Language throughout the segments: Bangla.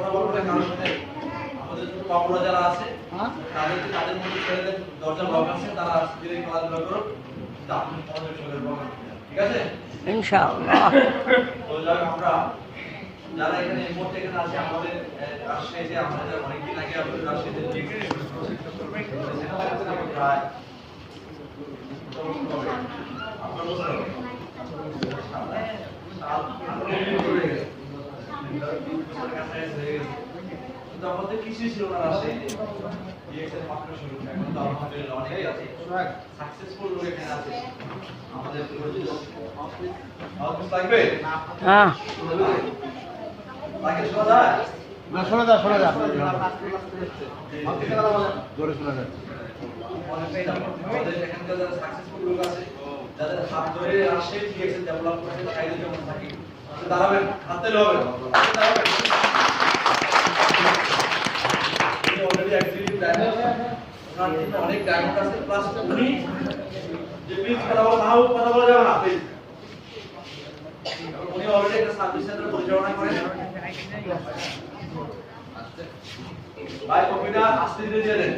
কথা বলবো কারণ আমাদের যে কপড়া যারা আছে তাদের মধ্যে ছেলেদের দরজা লক আছে, তারা ধীরে খেলাধুলা করুক, ঠিক আছে ইনশাআল্লাহ। তো যাই আমরা যারা এখানে এই মুহূর্তে এখানে আছে, আমাদের রাজশাহীতে আমাদের অনেকদিন আগে আমাদের রাজশাহীতে প্রায় আমাদের কিছুই ছিল না রাজশাহীতে, মাত্র শুরু, এখন তো আলহামদুলিল্লাহ অনেকেই আছে, সাকসেসফুল লোক এখানে আছে আমাদের। লাগবে হ্যাঁ লাগে শোনা যায় না, শোনা যায় জোরে শোনা যায়। আমাদের এখানকার যারা সাকসেসফুল লোক আছে, যাদের হাত ধরে রাজশাহী ডিএক্সএল ডেভেলপ করতে চাইলে যেমন থাকি, দাঁড়াবেন, হাতে হবে অলরেডি এক্সিকিউটিভ ডায়মন্ড, ওনার টিমে অনেক ডায়মন্ড আছে, প্লাস উনি যে প্লিজ কথা বলা না হোক, কথা বলা যাবে না প্লিজ, উনি অলরেডি একটা সার্ভিস সেন্টার পরিচালনা করেন। ভাই কপিটা আস্তে ধীরে দিয়ে দেন।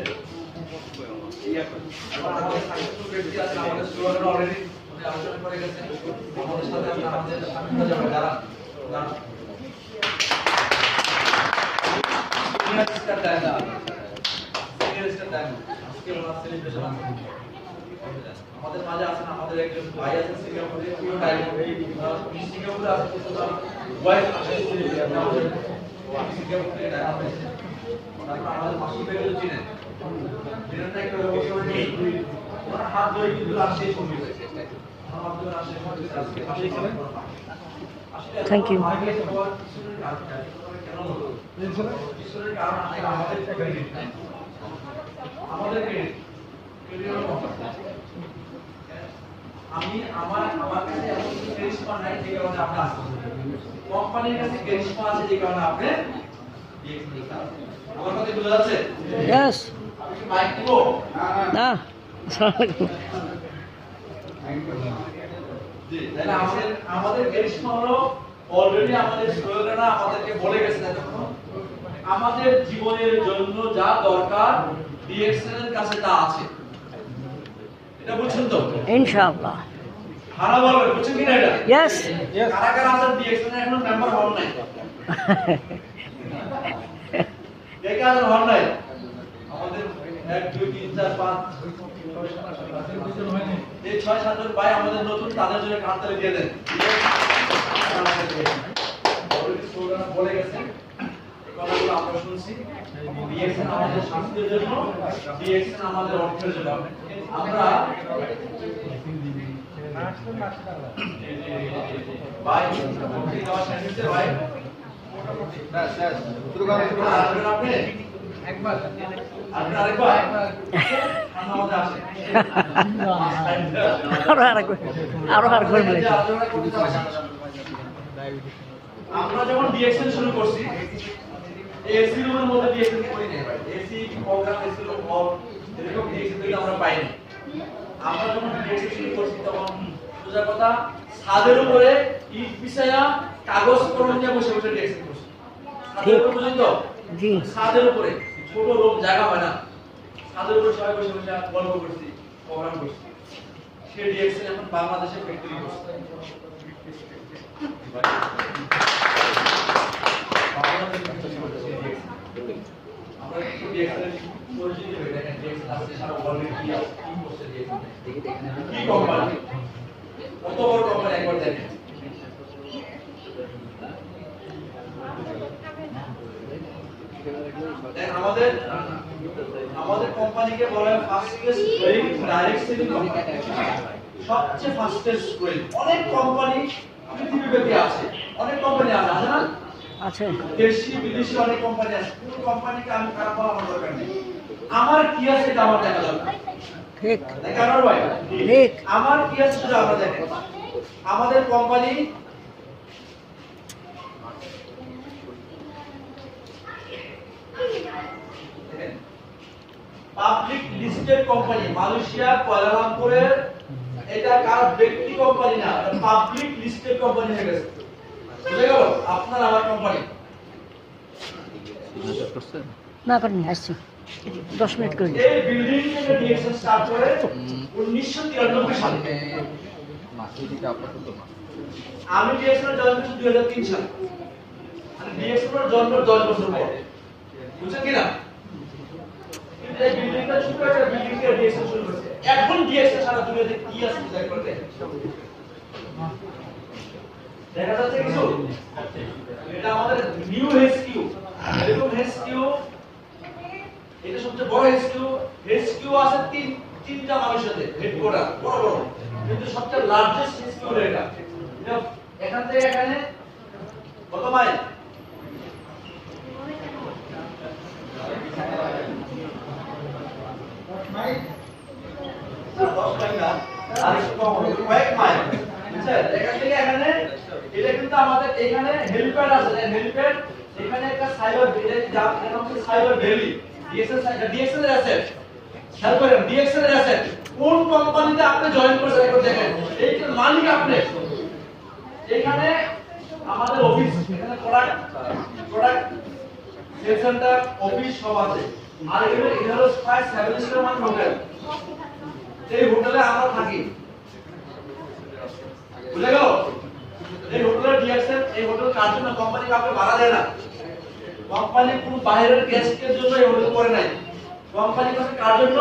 আমাদের সাকসেসফুল ব্যক্তি আছে, আমাদের স্লোগান অলরেডি উনি আলোচনা করে গেছেন, আমাদের সাথে আমাদের সামিল হয়ে যাবেন যারা senior star diamond, senior star diamond আজকে ওনার সেলিব্রেশন আছে। আমাদের মাঝে আছেন আমাদের একজন ভাই আছেন সিঙ্গাপুরে, পুরো ডায়মন্ড সিঙ্গাপুরে আছে, ওয়াইফ আছে আমাদের সিঙ্গাপুরে ডায়মন্ড আছে। তারপর আমাদের মাসুদ ভাইকে চিনেন, চিনেন না একটু অবশ্যই ওনার হাত ধরে কিন্তু রাজশাহী শুরু হয়েছে, আমার মাধ্যমে রাজশাহী শুরু হয়েছে আজকে পাশে ছিলেন। Thank you. কেন হলো ঈশ্বরের কারণ আমাদের ক্রেডিট নাই, আমাদের ক্রেডিট আমি আমার কাছে এত কিছু ক্রেডিট নাই যে কারণে আপনি আসছেন, কোম্পানির কাছে ক্রেডিট আছে যে কারণে আপনি আমার কথা বুঝা যাচ্ছে? ইয়েস। আমি কি মাইক দিব না আসসালামু আলাইকুম। জি, তাহলে আমাদের ক্রেডিট হলো অলরেডি আমাদের স্লোগানরা আমাদেরকে বলে গেছে তখন আমাদের জীবনের জন্য যা দরকার ডিএক্সএল এর কাছে তা আছে, এটা বুঝছেন তো? ইনশাআল্লাহ। হারা বলবে, বুঝছেন কি না এটা? ইয়েস। কারা কারা আছেন ডিএক্সএল এর এখনো মেম্বার হন নাই? কে কে আছেন হন নাই? আমাদের 1 2 3 4 5 এই 6-7 জন ভাই আমাদের নতুন, তাদের জন্য কাঁধতালি দিয়ে দেন। অলরেডি স্লোগান বলে গেছেন, এই কথাগুলো আমরা শুনছি। ডিএক্সএন আমাদের স্বাস্থ্যের জন্য, ডিএক্সএন আমাদের অর্থের জন্য। আমরা ভাই ঠিক আমার সার্ভিসে ভাই শুরু করো। আপনি একবার আরেকবার আমাদের আসে আরো বলে আমরা যখন ডিএক্সএল শুরু করছি, এসি রুমের মধ্যে ডিএক্সএল করি না ভাই, এসি প্রোগ্রাম এসি রুম হল এরকম ডিএক্সএল আমরা পাইনি। আমরা যখন ডিএক্সএল শুরু করছি তখন সোজা কথা ছাদের উপরে ইট বিছায়া কাগজ কলম নিয়ে বসে বসে ডিএক্সএল করছি। ছাদের উপরে পর্যন্ত জি, ছাদের উপরে ছোট রুম জায়গা হয় না, ছাদের উপরে সবাই বসে বসে গল্প করছি, প্রোগ্রাম করছি। সেই ডিএক্সএল এখন বাংলাদেশে ফ্যাক্টরি করছে। আমরা একটু ডিএক্সএল পরিচিত হয়ে দেখেন, ডিএক্সএল আসছে সারা ওয়ার্ল্ডে কি আছে, কি করছে ডিএক্সএল, কি কোম্পানি, কত বড় কোম্পানি একবার দেখেন। আমাদের কোম্পানিকে বলা হয় fastest growing direct selling company, সবচেয়ে ফাস্টেস্ট গ্রোয়িং। অনেক কোম্পানি পৃথিবীব্যাপী আছে, অনেক কোম্পানি আছে না? আছে। দেশি বিদেশি অনেক কোম্পানি আছে। কোন কোম্পানিকে আমি খারাপ বলা আমার দরকার নেই, আমার কি আছে এটা আমার দেখা দরকার। ঠিক দেখানোর ভাই ঠিক। আমার কি আছে সেটা আমরা দেখেন। আমাদের company public listed company, Malaysia কুয়ালালামপুরের, এটা কার ব্যক্তি কোম্পানি না, এটা পাবলিক লিস্টেড কোম্পানি হয়ে গেছে। বুঝে গেল? আপনার আমার কোম্পানি না করেন আসছি 10 মিনিট করে এই বিল্ডিং থেকে ডিএক্সএল স্টার্ট করে 1993 সালে আমি ডিএক্সএল জয়েন করেছি 2003 সালে মানে ডিএক্সএল জন্ম 10 বছর পর বুঝছেন কি না কিন্তু এই বিল্ডিংটা ছোট একটা বিল্ডিং থেকে ডিএক্সএল শুরু করেছে এখন ডিএক্সএল সারা দুনিয়াতে কি আছে বুঝতে পারবে দেখা যাচ্ছে কিছু এটা আমাদের নিউ হেসকিউ এরকম হেসকিউ এটা সবচেয়ে বড় হেসকিউ হেসকিউ আছে তিনটা মানুষের সাথে হেডকোয়ার্টার বড় বড় কিন্তু সবচেয়ে লার্জেস্ট হেসকিউ এটা এখান থেকে এখানে কত মাইল কয়েক মাইল বুঝছেন এখান থেকে এখানে এটা কিন্তু আমাদের এখানে হেলিপ্যাড আছে হেলিপ্যাড এখানে একটা সাইবার সাইবার ভ্যালি ডিএক্সএল এর অ্যাসেট খেয়াল করেন ডিএক্সএল এর অ্যাসেট কোন কোম্পানিতে আপনি জয়েন করেছেন একবার দেখেন এইটার মালিক আপনি এখানে আমাদের অফিস এখানে প্রোডাক্ট সেল সেন্টার অফিস সব আছে আর এখানে হলো প্রায় 7 স্টার মান হোটেল এই হোটেলে আমরা থাকি বুঝে গেল এই হোটেলের ডিএক্সএল এই হোটেল কার জন্য কোম্পানি কাউকে ভাড়া দেয় না কোম্পানি কোনো বাইরের গেস্টের জন্য এই হোটেল করে নাই কোম্পানি কাছে কার জন্য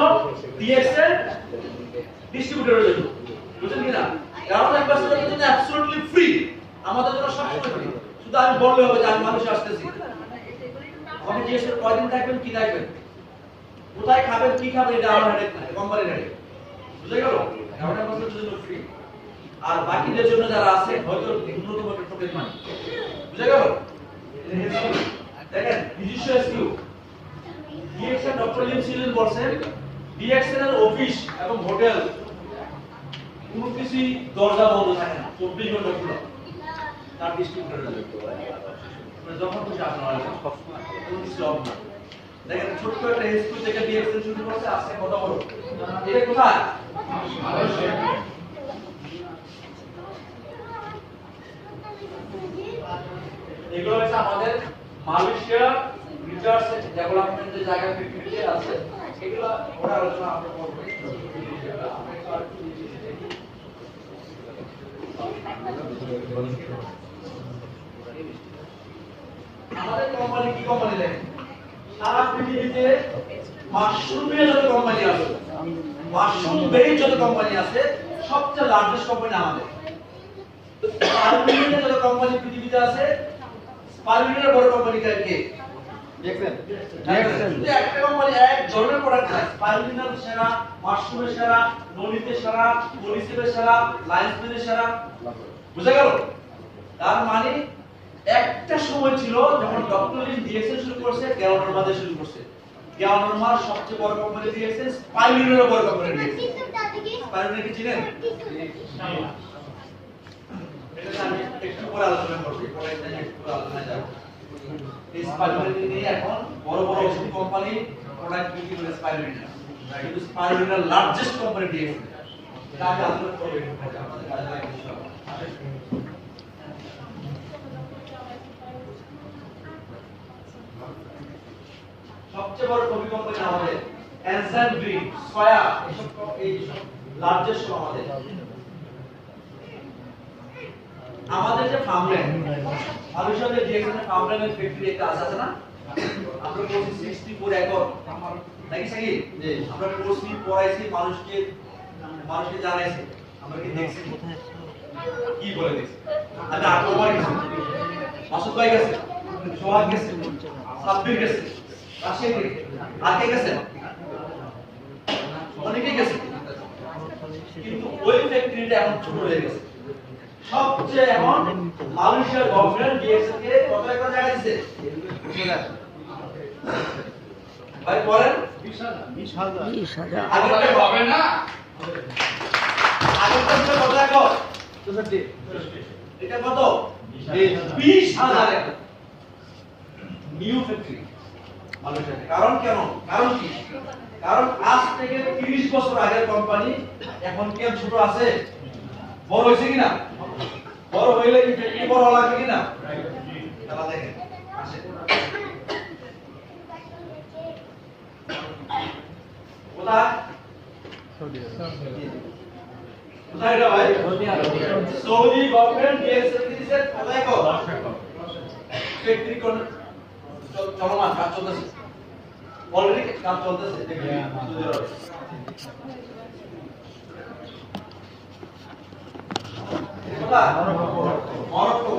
ডিএক্সএল ডিস্ট্রিবিউটরের জন্য বুঝছেন কি না কারণ একবার সেটা কিন্তু অ্যাবসলিউটলি ফ্রি আমাদের জন্য সবসময় ফ্রি শুধু আমি বললে হবে যে আমি মানুষ আসতেছি আপনি ডিএক্সএল কয়দিন থাকবেন কি থাকবেন কোথায় খাবেন কি খাবেন এটা আমার হেডেক না কোম্পানির হেডেক বুঝে গেল কারণ আমাদের জন্য ফ্রি আর বাকিদের জন্য যারা আছে হয়তো ন্যূনতম একটা পকেট মানি বুঝে গেল দেখেন নিজস্ব এসকিউ ডিএক্সএল ডক্টর লিম সিলেন বলছেন ডিএক্সএল এর অফিস এবং হোটেল কোনো কিছু দরজা বন্ধ থাকে না 24 ঘন্টা খোলা তার ডিস্ট্রিবিউটর যখন খুশি আপনারা কোনো কিছু অফ না দেখেন ছোট্ট একটা এসকিউ থেকে ডিএক্সএল শুরু করছে আজকে কত বড় এটা কোথায় এগুলো হচ্ছে আমাদের মালয়েশিয়া রিসার্চ ডেভেলপমেন্টের জায়গা ফ্যাক্টরি আছে এগুলো ওরা আলোচনা আমরা করব আমাদের কোম্পানি কি কোম্পানি দেখেন সারা পৃথিবীতে মাশরুমের যত কোম্পানি আছে মাশরুম বেরি যত কোম্পানি আছে সবচেয়ে লার্জেস্ট কোম্পানি আমাদের স্পাইরুলিনের যত কোম্পানি পৃথিবীতে আছে স্পাইরুলিনের বড় কোম্পানি কে দেখবেন একটা কোম্পানি এক ধরনের প্রোডাক্ট আছে স্পাইরুলিনের সেরা মাশরুমের সেরা নলিতের সেরা পলিসেপের সেরা লাইন্সম্যানের সেরা বুঝা গেল তার মানে একটা সময় ছিল যখন ডক্টর লিন ডিএক্সএল শুরু করছে গ্যাওনরমাদের শুরু করছে গ্যাওনরমার সবচেয়ে বড় কোম্পানি ডিএক্সএল স্পাইরুলিনের বড় কোম্পানি ডিএক্সএল স্পাইরুলিন কি চিনেন এটা আমি একটু পরে আলোচনা করব পরে একটু আলোচনা যাব এই স্পাইরুলিন নিয়ে এখন বড় বড় ওষুধ কোম্পানি প্রোডাক্ট বিক্রি করে স্পাইরুলিন কিন্তু স্পাইরুলিনের লার্জেস্ট কোম্পানি ডিএক্সএল এটা আমি আলোচনা করব একটু পরে আমাদের কাজে লাগে ইনশাআল্লাহ সবচেয়ে বড় কফি কোম্পানি আমাদের অ্যানসান গ্রিন সয়া এই সব লার্জেস্ট আমাদের আমাদের যে ফার্মল্যান্ড মালয়েশিয়াতে ডিএক্সএল ফার্মল্যান্ডের ফ্যাক্টরি একটা আছে না আমরা কোর্স 64 একর নাকি সাকি জি আমরা কোর্স পড়াইছি মানুষকে জানাইছি আমরা কি দেখছি কি বলে দেখছি আমি আটবার গেছি মাসুদ ভাই গেছে সোহাগ গেছে সাব্বির গেছে রাশিয়া থেকে আর কে গেছে অনেকেই গেছে কিন্তু ওই ফ্যাক্টরিটা এখন ছোট হয়ে গেছে সবচেয়ে এখন মালয়েশিয়ার গভর্নমেন্ট ডিএক্সএল কে কত একর জায়গা দিয়েছে ভাই বলেন 20,000 আগেরটা হবে না আগেরটা ছিল কত একর 64 এটা কত 20,000 একর নিউ ফ্যাক্টরি মালয়েশিয়াতে কারণ কি কারণ আজ থেকে 30 বছর আগের কোম্পানি এখন কি আর ছোট আছে বড় হইছে কিনা বড় হইলে কি ফ্যাক্টরি বড় লাগবে কিনা তাহলে দেখেন আসে কোথায় এটা ভাই? সৌদি গভর্নমেন্ট ডিএসএল দিয়েছে কোথায় কো? ফ্যাক্টরি কোন চলমান কাজ চলতেছে। অলরেডি কাজ চলতেছে দেখি সৌদি আরবে। মরক্কো